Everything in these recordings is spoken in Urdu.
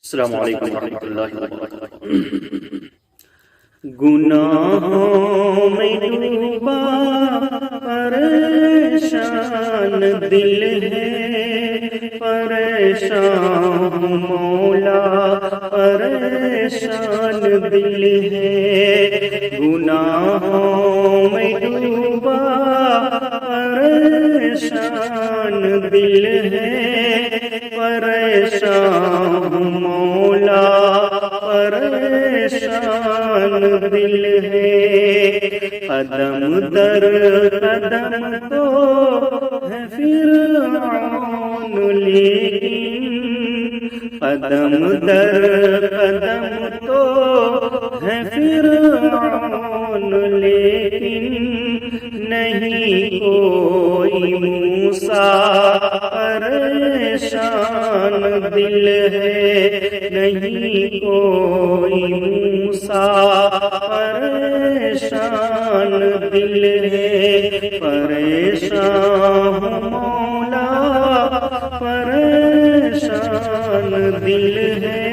السلام علیکم ورحمۃ اللہ وبرکاتہ۔ گناہوں میں ڈوبا پریشان دل ہے، پریشان مولا پریشان دل ہے۔ گناہوں میں ڈوبا پریشان دل ہے، پریشان مولا پریشان دل ہے۔ قدم در قدم تو ہے فرعون لیکن، قدم در قدم تو ہے فرعون لیکن، نہیں کوئی موسیٰ پریشان دل ہے، نہیں کوئی موسیٰ پریشان دل ہے۔ پریشان مولا پریشان دل ہے،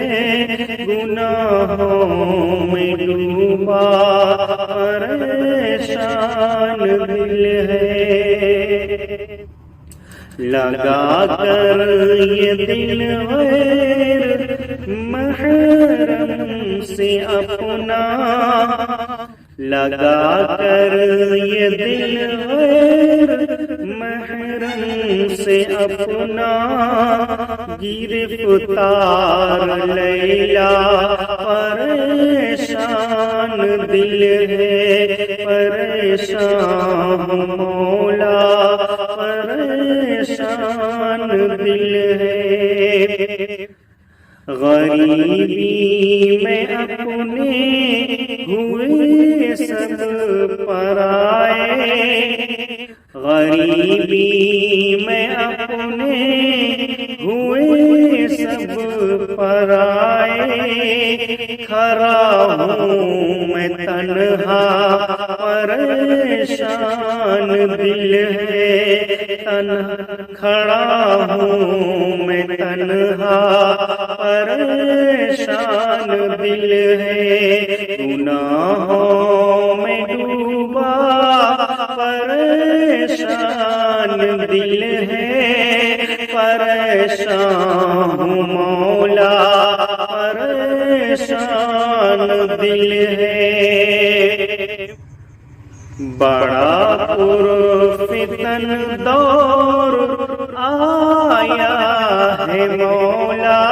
گناہوں میں ڈوبا پریشان دل ہے۔ لگا کر یہ دل غیر محرم سے اپنا، لگا کر یہ دل غیر محرم سے اپنا، گرفتار لیلا پریشان دل ہے، پریشان مولا پریشان دل ہے۔ غریبی میں اپنے ہوئے سب پرائے، غریبی میں اپنے ہوئے سب پرائے، کھڑا ہوں میں تنہا پریشان دل ہے، کھڑا ہوں میں تنہا پریشان دل ہے۔ گناہوں میں ڈوبا پریشان دل ہے، پریشان مولا پریشان دل ہے۔ بڑا پرفتن دور آیا ہے مولا،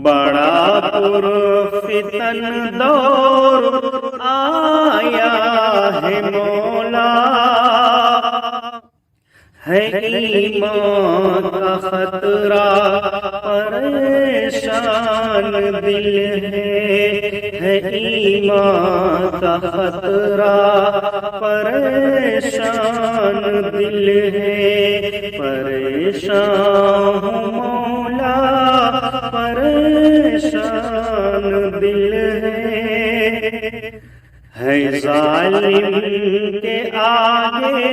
بڑا پرفتن دور آیا ہے مولا، ہے ایمان کا خطرہ پریشان دل ہے ایمان کا خطرہ پریشان دل ہے۔ پریشان مولا پریشان دل ہے ظالم کے آگے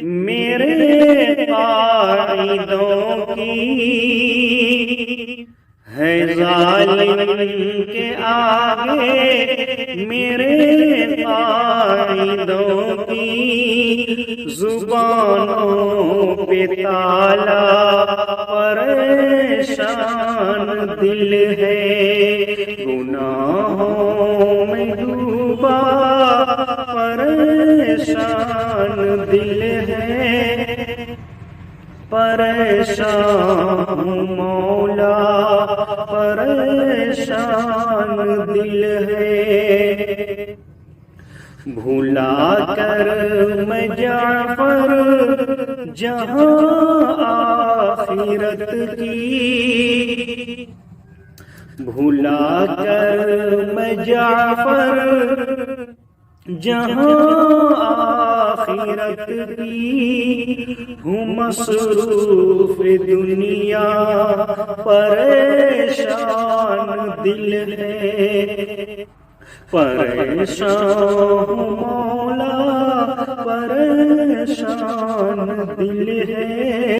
میرے قائدوں کی، ہے ظالم کے آگے میرے قائدوں کی، زبانوں پہ تالا پریشان دل ہے۔ گناہوں میں ڈوبا پریشان دل ہے، پریشان مولا پریشان دل ہے۔ بھلا کر میں جعفر جہاں آخرت کی، بھلا کر میں جعفر جہاں آخرت کی، ہوں مصروف دنیا پریشان دل ہے، پریشان مولا پریشان دل ہے۔